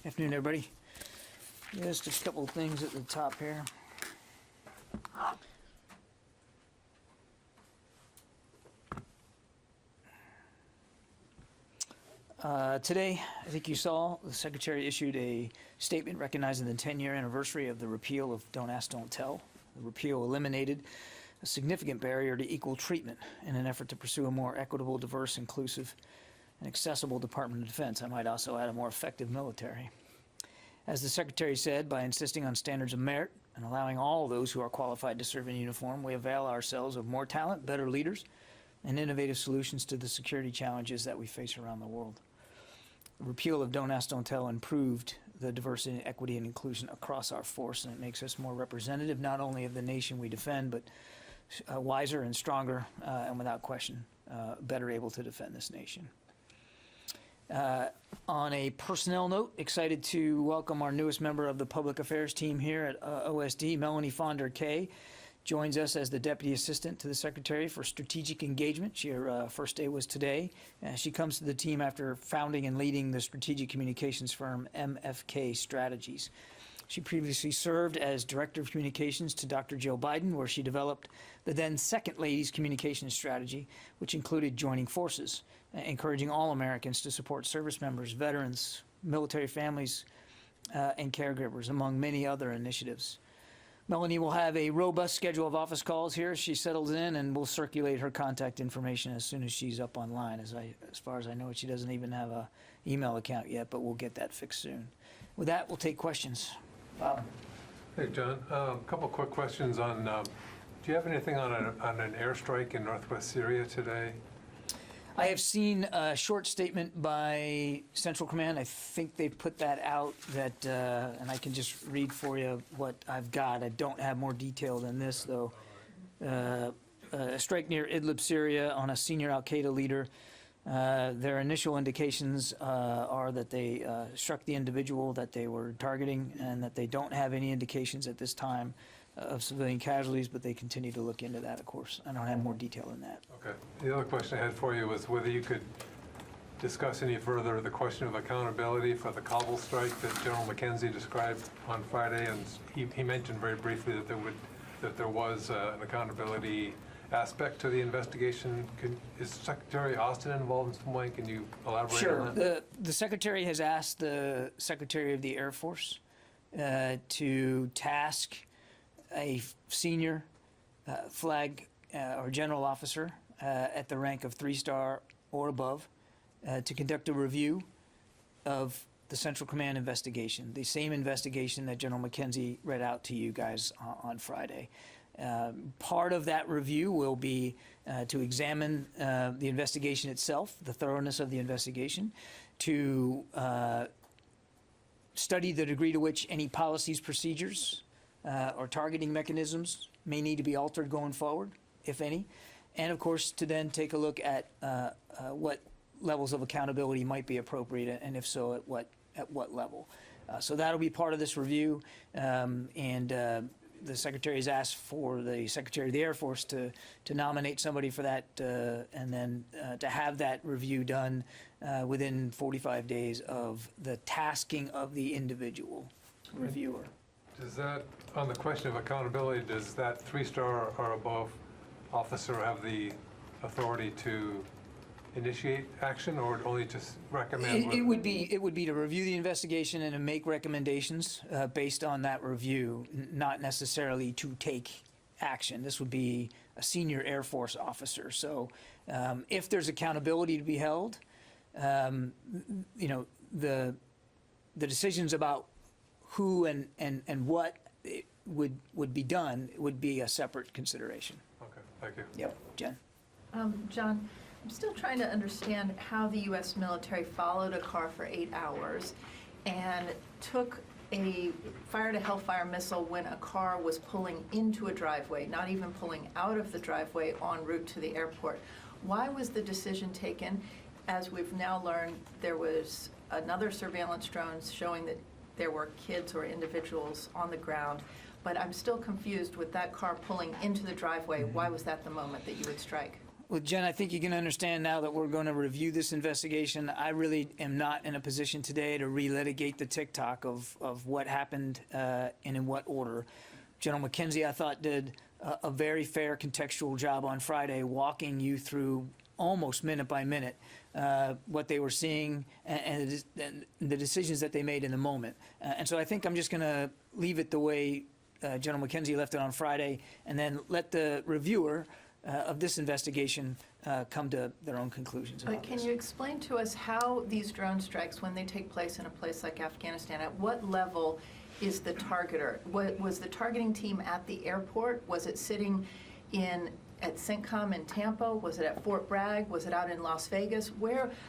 Afternoon, everybody. Just a couple of things at the top here. Today, I think you saw, the Secretary issued a statement recognizing the 10-year anniversary of the repeal of Don't Ask, Don't Tell. The repeal eliminated a significant barrier to equal treatment in an effort to pursue a more equitable, diverse, inclusive, and accessible Department of Defense. I might also add a more effective military. As the Secretary said, by insisting on standards of merit and allowing all those who are qualified to serve in uniform, we avail ourselves of more talent, better leaders, and innovative solutions to the security challenges that we face around the world. The repeal of Don't Ask, Don't Tell improved the diversity, equity, and inclusion across our force, and it makes us more representative not only of the nation we defend, but wiser and stronger, and without question, better able to defend this nation. On a personnel note, excited to welcome our newest member of the public affairs team here at OSD, Melanie Fonder-Kay, joins us as the Deputy Assistant to the Secretary for Strategic Engagement. Her first day was today. She comes to the team after founding and leading the strategic communications firm MFK Strategies. She previously served as Director of Communications to Dr. Jill Biden, where she developed the then Second Lady's communications strategy, which included joining forces, encouraging all Americans to support service members, veterans, military families, and caregivers, among many other initiatives. Melanie will have a robust schedule of office calls here as she settles in, and we'll circulate her contact information as soon as she's up online. As far as I know, she doesn't even have an email account yet, but we'll get that fixed soon. With that, we'll take questions. Bob. Hey, John. A couple quick questions on, do you have anything on an airstrike in northwest Syria today? I have seen a short statement by Central Command. I think they put that out, that, and I can just read for you what I've got. I don't have more detail than this, though. A strike near Idlib, Syria, on a senior al-Qaeda leader. Their initial indications are that they struck the individual that they were targeting, and that they don't have any indications at this time of civilian casualties, but they continue to look into that, of course. I don't have more detail than that. Okay. The other question I had for you was whether you could discuss any further the question of accountability for the Kabul strike that General McKenzie described on Friday, and he mentioned very briefly that there was an accountability aspect to the investigation. Is Secretary Austin involved in some way? Can you elaborate on that? The Secretary has asked the Secretary of the Air Force to task a senior flag or general officer at the rank of 3-star or above to conduct a review of the Central Command investigation, the same investigation that General McKenzie read out to you guys on Friday. Part of that review will be to examine the investigation itself, the thoroughness of the investigation, to study the degree to which any policies, procedures, or targeting mechanisms may need to be altered going forward, if any, and of course to then take a look at what levels of accountability might be appropriate, and if so, at what level. So that'll be part of this review, and the Secretary has asked for the Secretary of the Air Force to nominate somebody for that, and then to have that review done within 45 days of the tasking of the individual reviewer. Does that, on the question of accountability, does that 3-star or above officer have the authority to initiate action, or only just recommend? It would be to review the investigation and to make recommendations based on that review, not necessarily to take action. This would be a senior Air Force officer. So if there's accountability to be held, you know, the decisions about who and what would be done would be a separate consideration. Okay, thank you. Yep, Jen. John, I'm still trying to understand how the U.S. military followed a car for 8 hours and took a fire-to-hellfire missile when a car was pulling into a driveway, not even pulling out of the driveway en route to the airport. Why was the decision taken? As we've now learned, there was another surveillance drone showing that there were kids or individuals on the ground, but I'm still confused with that car pulling into the driveway. Why was that the moment that you would strike? Well, Jen, I think you can understand now that we're going to review this investigation. I really am not in a position today to relitigate the tick-tock of what happened and in what order. General McKenzie, I thought, did a very fair contextual job on Friday, walking you through almost minute by minute what they were seeing and the decisions that they made in the moment. And so I think I'm just going to leave it the way General McKenzie left it on Friday, and then let the reviewer of this investigation come to their own conclusions about Can this. you explain to us how these drone strikes, when they take place in a place like Afghanistan, at what level is the targeter? Was the targeting team at the airport? Was it sitting at CENTCOM in Tampa? Was it at Fort Bragg? Was it out in Las Vegas?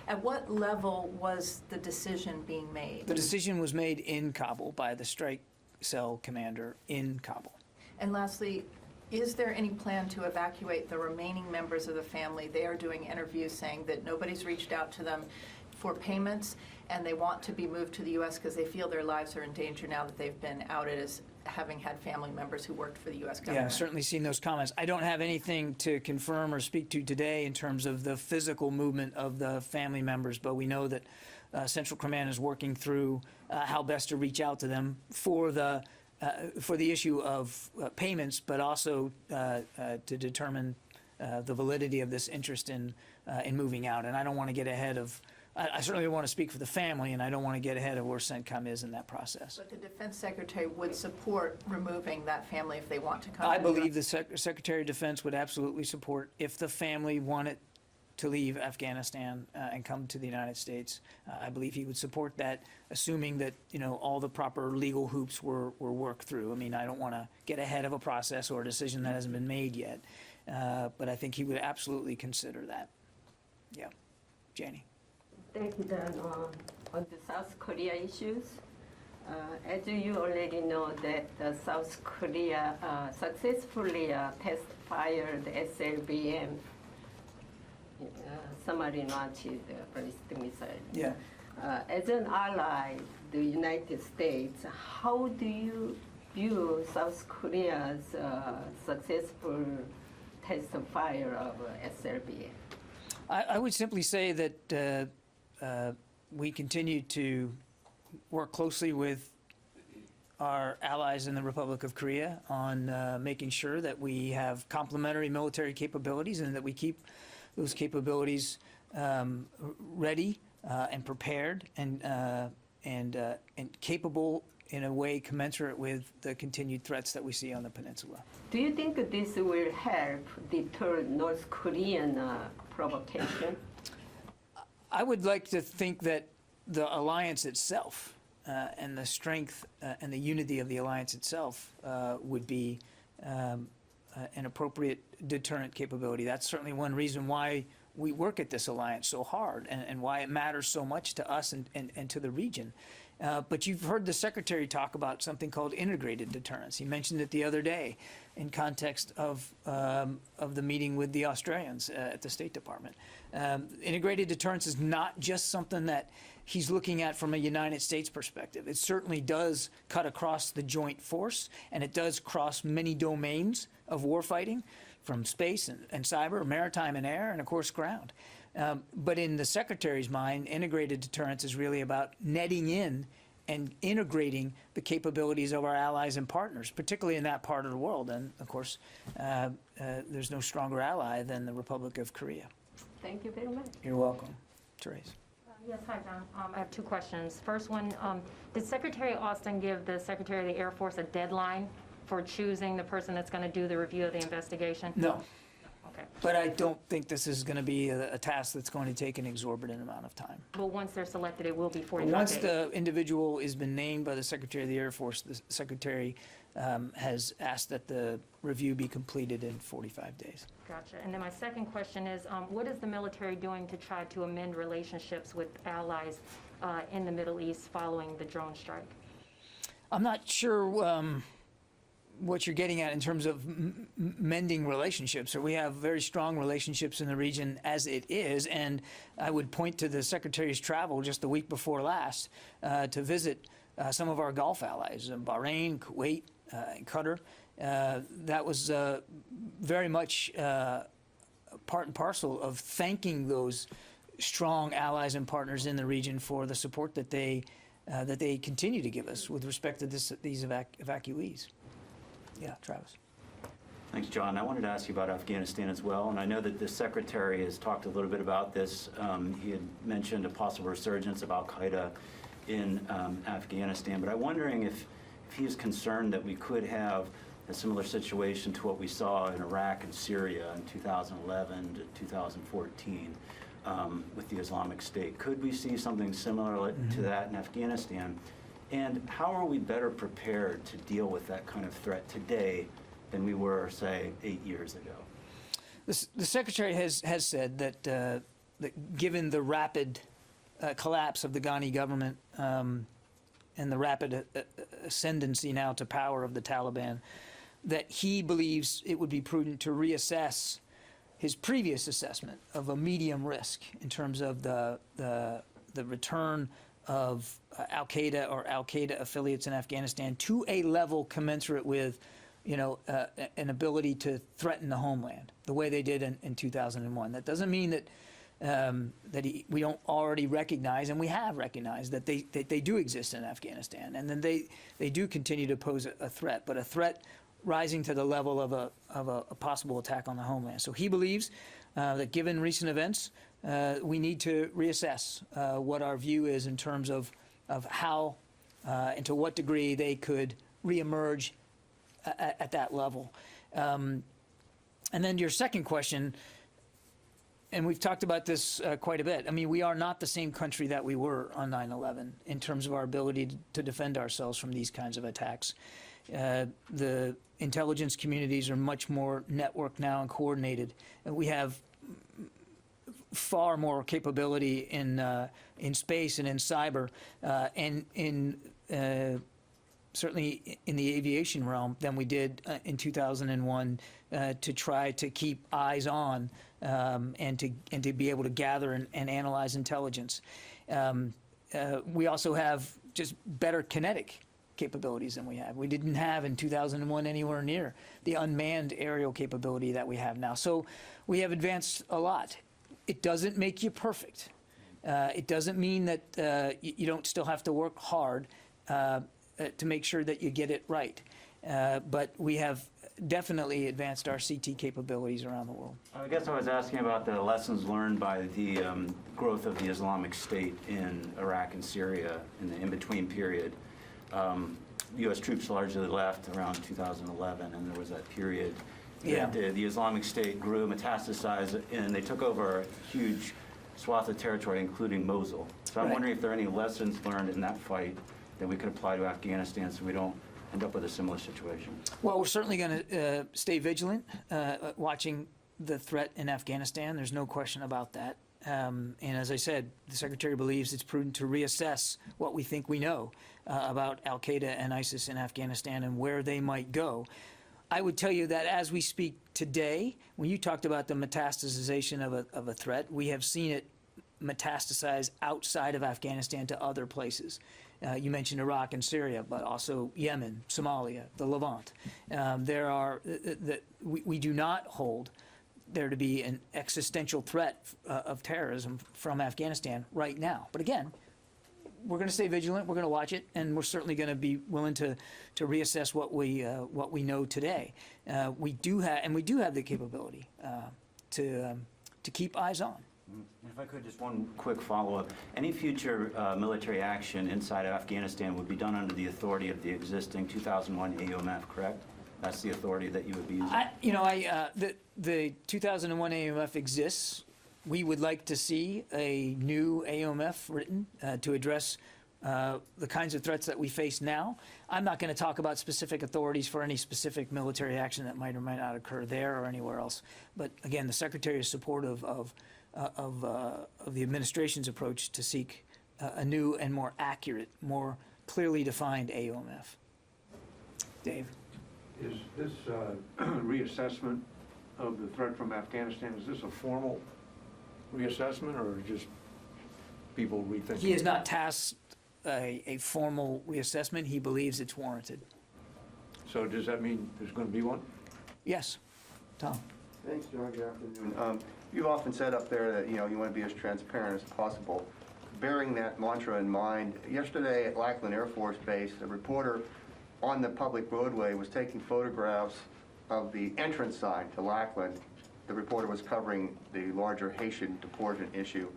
At what level was the decision being made? The decision was made in Kabul by the strike cell commander in Kabul. And lastly, is there any plan to evacuate the remaining members of the family? They are doing interviews saying that nobody's reached out to them for payments, and they want to be moved to the U.S. because they feel their lives are in danger now that they've been outed as having had family members who worked for the U.S. government. Yeah, I've certainly seen those comments. I don't have anything to confirm or speak to today in terms of the physical movement of the family members, but we know that Central Command is working through how best to reach out to them for the issue of payments, but also to determine the validity of this interest in moving out. And I don't want to get ahead of. I certainly want to speak for the family, and I don't want to get ahead of where CENTCOM is in that process. But the Defense Secretary would support removing that family if they want to come. I believe the Secretary of Defense would absolutely support if the family wanted to leave Afghanistan and come to the United States. I believe he would support that, assuming that all the proper legal hoops were worked through. I mean, I don't want to get ahead of a process or a decision that hasn't been made yet, but I think he would absolutely consider that. Yeah, Janie. Thank you, Dan. On the South Korea issues, as you already know, that South Korea successfully test fired SLBM, submarine-launched ballistic missile. Yeah. As an ally, the United States, how do you view South Korea's successful test fire of SLBM? I would simply say that we continue to work closely with our allies in the Republic of Korea on making sure that we have complementary military capabilities and that we keep those capabilities ready and prepared and capable in a way commensurate with the continued threats that we see on the peninsula. Do you think this will help deter North Korean provocation? I would like to think that the alliance itself and the strength and the unity of the alliance itself would be an appropriate deterrent capability. That's certainly one reason why we work at this alliance so hard and why it matters so much to us and to the region. But you've heard the Secretary talk about something called integrated deterrence. He mentioned it the other day in context of the meeting with the Australians at the State Department. Integrated deterrence is not just something that he's looking at from a United States perspective. It certainly does cut across the joint force, and it does cross many domains of warfighting, from space and cyber, maritime and air, and of course ground. But in the Secretary's mind, integrated deterrence is really about netting in and integrating the capabilities of our allies and partners, particularly in that part of the world. And of course, there's no stronger ally than the Republic of Korea. Thank you very much. You're welcome. Therese. Yes, hi, John. I have two questions. First one, did Secretary Austin give the Secretary of the Air Force a deadline for choosing the person that's going to do the review of the investigation? No. Okay. But I don't think this is going to be a task that's going to take an exorbitant amount of time. But once they're selected, it will be 45 Once days. the individual has been named by the Secretary of the Air Force, the Secretary has asked that the review be completed in 45 days. Gotcha. And then my second question is, what is the military doing to try to amend relationships with allies in the Middle East following the drone strike? I'm not sure what you're getting at in terms of mending relationships. We have very strong relationships in the region as it is, and I would point to the Secretary's travel just the week before last to visit some of our Gulf allies, Bahrain, Kuwait, and Qatar. That was very much a part and parcel of thanking those strong allies and partners in the region for the support that they continue to give us with respect to these evacuees. Yeah, Travis. Thanks, John. I wanted to ask you about Afghanistan as well, and I know that the Secretary has talked a little bit about this. He had mentioned a possible resurgence of al-Qaeda in Afghanistan, but I'm wondering if he is concerned that we could have a similar situation to what we saw in Iraq and Syria in 2011 to 2014 with the Islamic State. Could we see something similar to that in Afghanistan? And how are we better prepared to deal with that kind of threat today than we were, say, 8 years ago? The Secretary has said that given the rapid collapse of the Ghani government and the rapid ascendancy now to power of the Taliban, that he believes it would be prudent to reassess his previous assessment of a medium risk in terms of the return of al-Qaeda or al-Qaeda affiliates in Afghanistan to a level commensurate with, an ability to threaten the homeland the way they did in 2001. That doesn't mean that we don't already recognize, and we have recognized, that they do exist in Afghanistan, and then they do continue to pose a threat, but a threat rising to the level of a possible attack on the homeland. So he believes that given recent events, we need to reassess what our view is in terms of how and to what degree they could reemerge at that level. And then your second question, and we've talked about this quite a bit. I mean, we are not the same country that we were on 9/11 in terms of our ability to defend ourselves from these kinds of attacks. The intelligence communities are much more networked now and coordinated. And we have far more capability in space and in cyber and in certainly in the aviation realm than we did in 2001 to try to keep eyes on and to be able to gather and analyze intelligence. We also have just better kinetic capabilities than we have. We didn't have in 2001 anywhere near the unmanned aerial capability that we have now. So we have advanced a lot. It doesn't make you perfect. It doesn't mean that you don't still have to work hard to make sure that you get it right. But we have definitely advanced our CT capabilities around the world. I guess I was asking about the lessons learned by the growth of the Islamic State in Iraq and Syria in the in-between period. U.S. troops largely left around 2011, and there was that period that the Islamic State grew, metastasized, and they took over a huge swath of territory, including Mosul. So I'm wondering if there are any lessons learned in that fight that we could apply to Afghanistan so we don't end up with a similar situation. Well, we're certainly going to stay vigilant, watching the threat in Afghanistan. There's no question about that. And as I said, the Secretary believes it's prudent to reassess what we think we know about al-Qaeda and ISIS in Afghanistan and where they might go. I would tell you that as we speak today, when you talked about the metastasization of a threat, we have seen it metastasize outside of Afghanistan to other places. You mentioned Iraq and Syria, but also Yemen, Somalia, the Levant. We do not hold there to be an existential threat of terrorism from Afghanistan right now. But again, we're going to stay vigilant. We're going to watch it, and we're certainly going to be willing to reassess what we know today. We do have the capability to keep eyes on. If I could, just one quick follow-up. Any future military action inside of Afghanistan would be done under the authority of the existing 2001 AUMF, correct? That's the authority that you would be using? The 2001 AUMF exists. We would like to see a new AUMF written to address the kinds of threats that we face now. I'm not going to talk about specific authorities for any specific military action that might or might not occur there or anywhere else. But again, the Secretary is supportive of the administration's approach to seek a new and more accurate, more clearly defined AUMF. Dave? Is this reassessment of the threat from Afghanistan, is this a formal reassessment or just people rethinking? He has not tasked a formal reassessment. He believes it's warranted. So does that mean there's going to be one? Yes. Tom? Thanks, John. Good afternoon. You've often said up there that, you know, you want to be as transparent as possible. Bearing that mantra in mind, yesterday at Lackland Air Force Base, a reporter on the public roadway was taking photographs of the entrance sign to Lackland. The reporter was covering the larger Haitian deportation issue.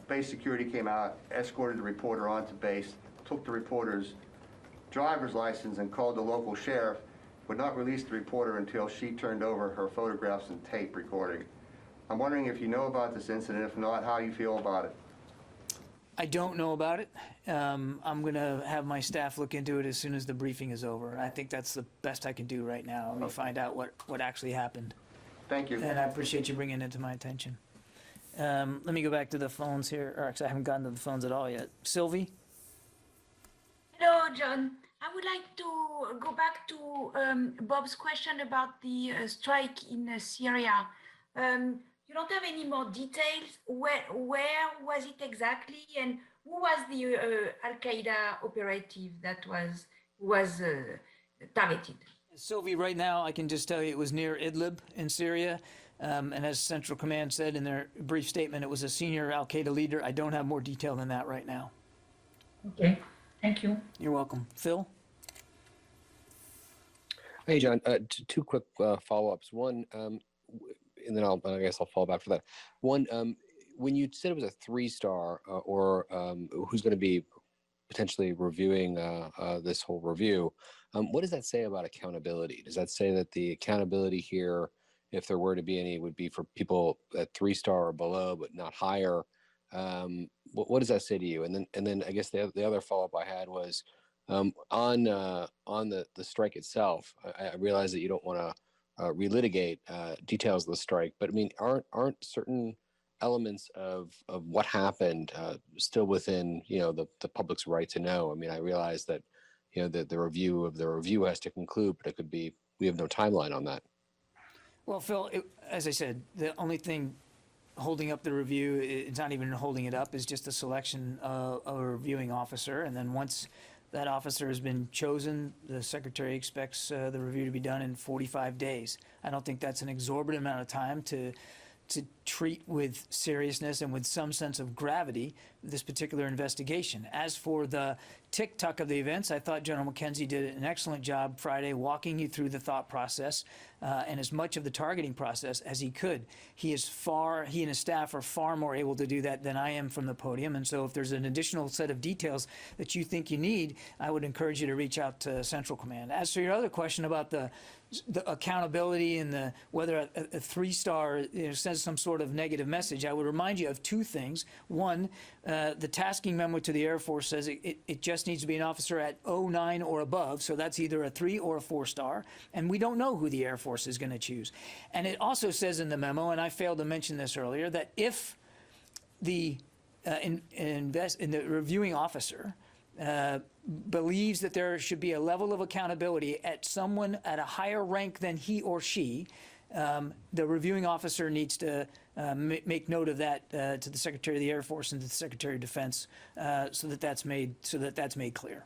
Base security came out, escorted the reporter onto base, took the reporter's driver's license and called the local sheriff, would not release the reporter until she turned over her photographs and tape recording. I'm wondering if you know about this incident, if not, how you feel about it. I don't know about it. I'm going to have my staff look into it as soon as the briefing is over. I think that's the best I can do right now. Let me find out what actually happened. Thank you. And I appreciate you bringing it to my attention. Let me go back to the phones here. Or actually, I haven't gotten to the phones at all yet. Sylvie? Hello, John. I would like to go back to Bob's question about the strike in Syria. You don't have any more details. Where was it exactly, and who was the Al-Qaeda operative that was targeted? Sylvie, right now, I can just tell you it was near Idlib in Syria. And as Central Command said in their brief statement, it was a senior Al-Qaeda leader. I don't have more detail than that right now. Okay, thank you. You're welcome. Phil? Hey, John. Two quick follow-ups. One, and then I guess I'll follow back for that. One, when you said it was a 3-star, or who's going to be potentially reviewing this whole review, what does that say about accountability? Does that say that the accountability here, if there were to be any, would be for people at 3-star or below, but not higher? What does that say to you? And then I guess the other follow-up I had was on the strike itself. I realize that you don't want to relitigate details of the strike, but I mean, aren't certain elements of what happened still within, you know, the public's right to know? I mean, I realize that, you know, the review has to conclude, but it could be, we have no timeline on that. Well, Phil, as I said, the only thing holding up the review, it's not even holding it up, is just the selection of a reviewing officer. And then once that officer has been chosen, the Secretary expects the review to be done in 45 days. I don't think that's an exorbitant amount of time to treat with seriousness and with some sense of gravity this particular investigation. As for the tick-tock of the events, I thought General McKenzie did an excellent job Friday walking you through the thought process and as much of the targeting process as he could. He and his staff are far more able to do that than I am from the podium, and so if there's an additional set of details that you think you need, I would encourage you to reach out to Central Command. As for your other question about the accountability and whether a 3-star sends some sort of negative message, I would remind you of two things. One, the tasking memo to the Air Force says it just needs to be an officer at 09 or above, so that's either a 3 or a 4-star, and we don't know who the Air Force is going to choose. And it also says in the memo, and I failed to mention this earlier, that if the the reviewing officer believes that there should be a level of accountability at someone at a higher rank than he or she, the reviewing officer needs to make note of that to the Secretary of the Air Force and to the Secretary of Defense, so that that's made clear.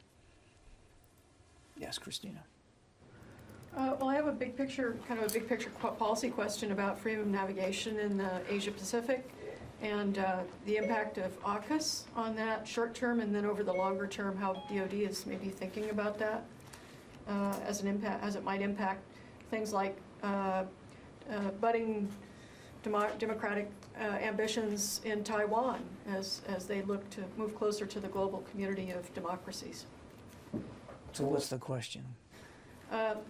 Yes, Christina. Well, I have a big picture policy question about freedom of navigation in the Asia Pacific and the impact of AUKUS on that short term, and then over the longer term, how DoD is maybe thinking about that as it might impact things like budding democratic ambitions in Taiwan as they look to move closer to the global community of democracies. So what's the question?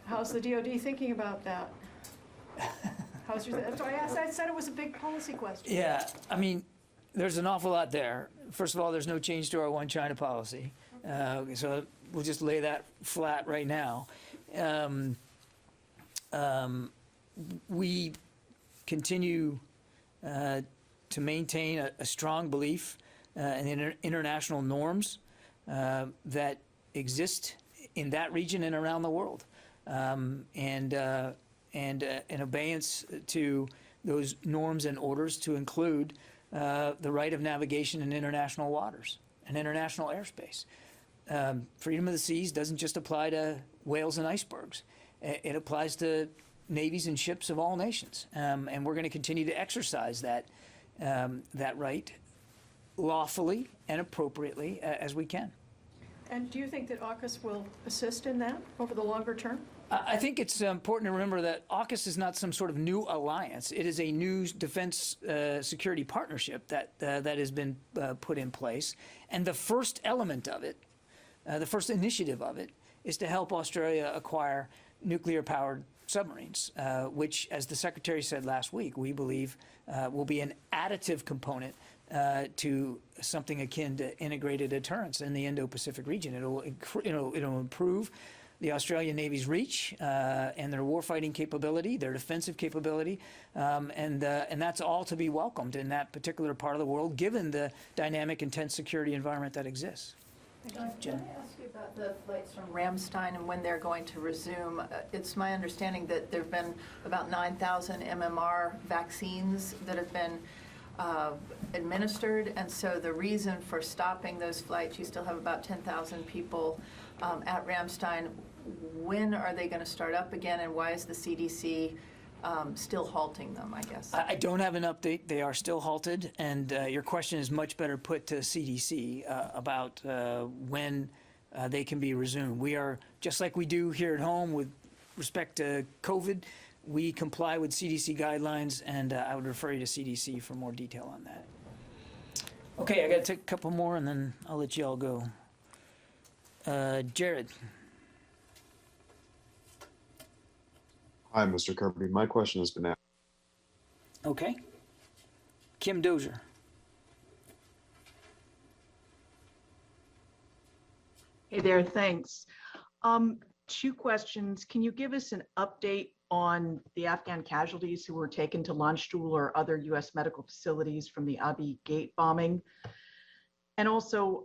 How's the DoD thinking about that? That's why I said it was a big policy question. Yeah, I mean, there's an awful lot there. First of all, there's no change to our one China policy. So we'll just lay that flat right now. We continue to maintain a strong belief in international norms that exist in that region and around the world, and an obeyance to those norms and orders to include the right of navigation in international waters and international airspace. Freedom of the seas doesn't just apply to whales and icebergs. It applies to navies and ships of all nations, and we're going to continue to exercise that right lawfully and appropriately as we can. And do you think that AUKUS will assist in that over the longer term? I think it's important to remember that AUKUS is not some sort of new alliance. It is a new defense security partnership that has been put in place. And the first element of it, the first initiative of it, is to help Australia acquire nuclear-powered submarines, which, as the Secretary said last week, we believe will be an additive component to something akin to integrated deterrence in the Indo-Pacific region. It'll improve the Australian Navy's reach and their warfighting capability, their defensive capability, and that's all to be welcomed in that particular part of the world, given the dynamic, intense security environment that exists. Can I ask you about the flights from Ramstein and when they're going to resume? It's my understanding that there have been about 9,000 MMR vaccines that have been administered, and so the reason for stopping those flights, you still have about 10,000 people at Ramstein. When are they going to start up again, and why is the CDC still halting them, I guess? I don't have an update. They are still halted, and your question is much better put to CDC about when they can be resumed. We are, just like we do here at home with respect to COVID, we comply with CDC guidelines, and I would refer you to CDC for more detail on that. Okay, I got to take a couple more, and then I'll let you all go. Jared. Hi, Mr. Kirby. My question has been asked. Okay. Kim Dozier. Hey there, thanks. Two questions. Can you give us an update on the Afghan casualties who were taken to Landstuhl or other U.S. medical facilities from the Abbey Gate bombing? And also,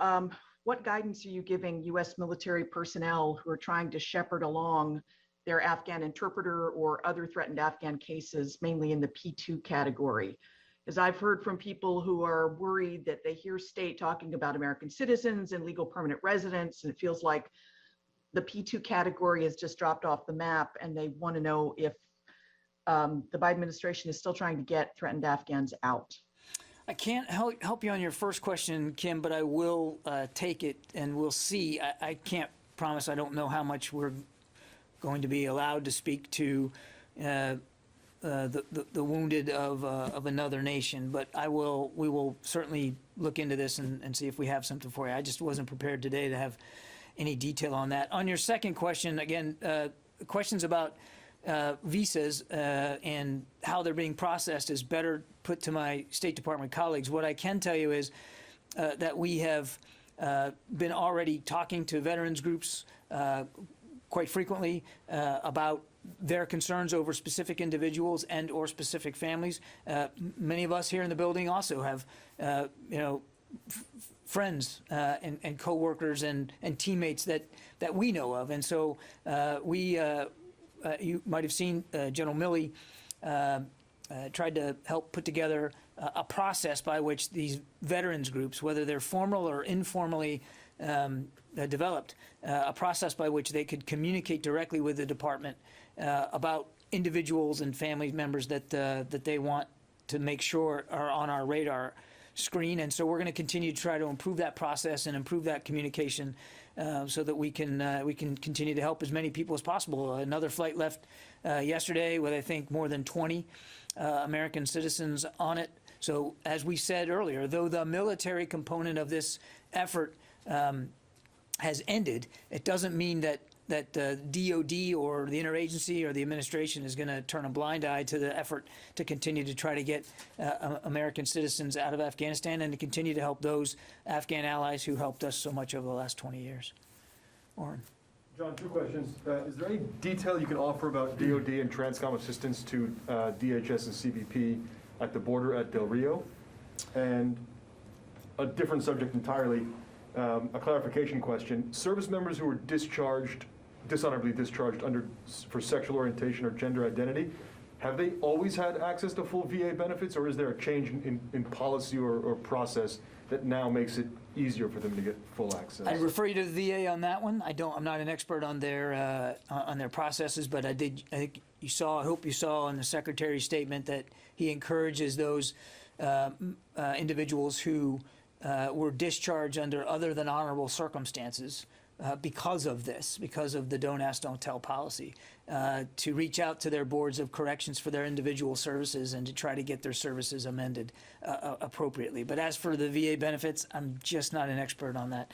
what guidance are you giving U.S. military personnel who are trying to shepherd along their Afghan interpreter or other threatened Afghan cases, mainly in the P2 category? As I've heard from people who are worried that they hear state talking about American citizens and legal permanent residents, and it feels like the P2 category has just dropped off the map, and they want to know if the Biden administration is still trying to get threatened Afghans out. I can't help you on your first question, Kim, but I will take it, and we'll see. I can't promise. I don't know how much we're going to be allowed to speak to the wounded of another nation, but we will certainly look into this and see if we have something for you. I just wasn't prepared today to have any detail on that. On your second question, again, questions about visas and how they're being processed is better put to my State Department colleagues. What I can tell you is that we have been already talking to veterans groups quite frequently about their concerns over specific individuals and or specific families. Many of us here in the building also have, friends and coworkers and teammates that we know of, and so you might have seen General Milley tried to help put together a process by which these veterans groups, whether they're formal or informally developed, a process by which they could communicate directly with the department about individuals and family members that they want to make sure are on our radar screen. And so we're going to continue to try to improve that process and improve that communication so that we can continue to help as many people as possible. Another flight left yesterday with, I think, more than 20 American citizens on it. So as we said earlier, though the military component of this effort has ended, it doesn't mean that DOD or the interagency or the administration is going to turn a blind eye to the effort to continue to try to get American citizens out of Afghanistan and to continue to help those Afghan allies who helped us so much over the last 20 years. Orrin. John, two questions. Is there any detail you can offer about DOD and TRANSCOM assistance to DHS and CBP at the border at Del Rio? And a different subject entirely, a clarification question. Service members who were dishonorably discharged for sexual orientation or gender identity, have they always had access to full VA benefits, or is there a change in policy or process that now makes it easier for them to get full access? I'd refer you to the VA on that one. I'm not an expert on their processes, but I think I hope you saw in the Secretary's statement that he encourages those individuals who were discharged under other than honorable circumstances because of this, because of the don't ask, don't tell policy, to reach out to their boards of corrections for their individual services and to try to get their services amended appropriately. But as for the VA benefits, I'm just not an expert on that.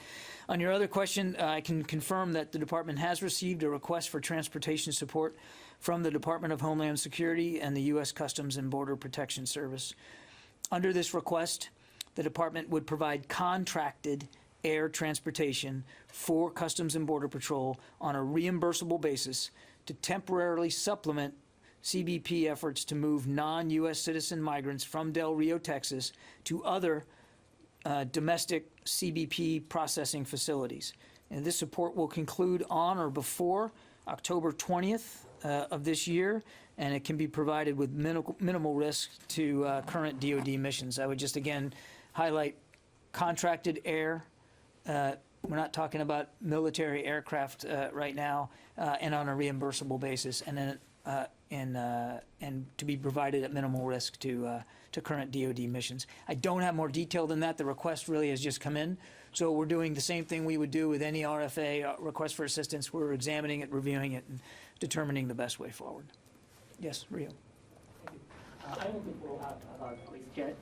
On your other question, I can confirm that the department has received a request for transportation support from the Department of Homeland Security and the U.S. Customs and Border Protection Service. Under this request, the department would provide contracted air transportation for Customs and Border Patrol on a reimbursable basis to temporarily supplement CBP efforts to move non-U.S. citizen migrants from Del Rio, Texas, to other domestic CBP processing facilities. And this support will conclude on or before October 20th of this year, and it can be provided with minimal risk to current DoD missions. I would just again highlight contracted air. We're not talking about military aircraft right now, and on a reimbursable basis, and then and to be provided at minimal risk to current DoD missions. I don't have more detail than that. The request really has just come in, so we're doing the same thing we would do with any RFA request for assistance. We're examining it, reviewing it, and determining the best way forward. Yes, Rio. I want to follow up about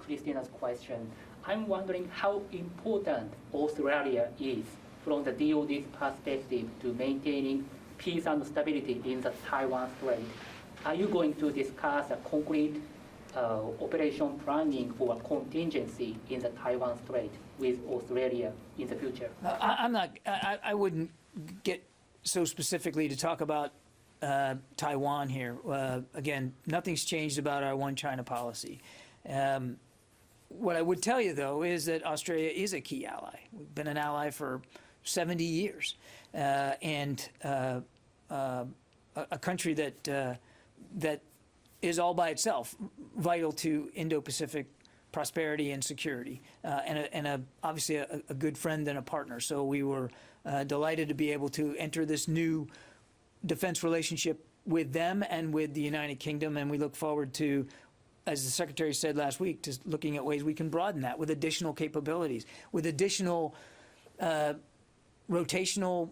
Christina's question. I'm wondering how important Australia is from the DoD's perspective to maintaining peace and stability in the Taiwan Strait. Are you going to discuss a concrete operation planning for a contingency in the Taiwan Strait with Australia in the future? I wouldn't get so specifically to talk about Taiwan here. Again, nothing's changed about our one China policy. What I would tell you, though, is that Australia is a key ally. We've been an ally for 70 years, and a country that is all by itself vital to Indo-Pacific prosperity and security, and obviously a good friend and a partner. So we were delighted to be able to enter this new defense relationship with them and with the United Kingdom, and we look forward to, as the Secretary said last week, just looking at ways we can broaden that with additional capabilities, with additional rotational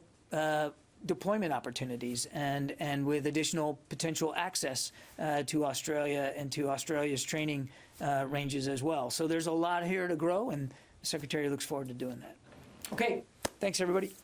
deployment opportunities, and with additional potential access to Australia and to Australia's training ranges as well. So there's a lot here to grow, and the Secretary looks forward to doing that. Okay, thanks everybody.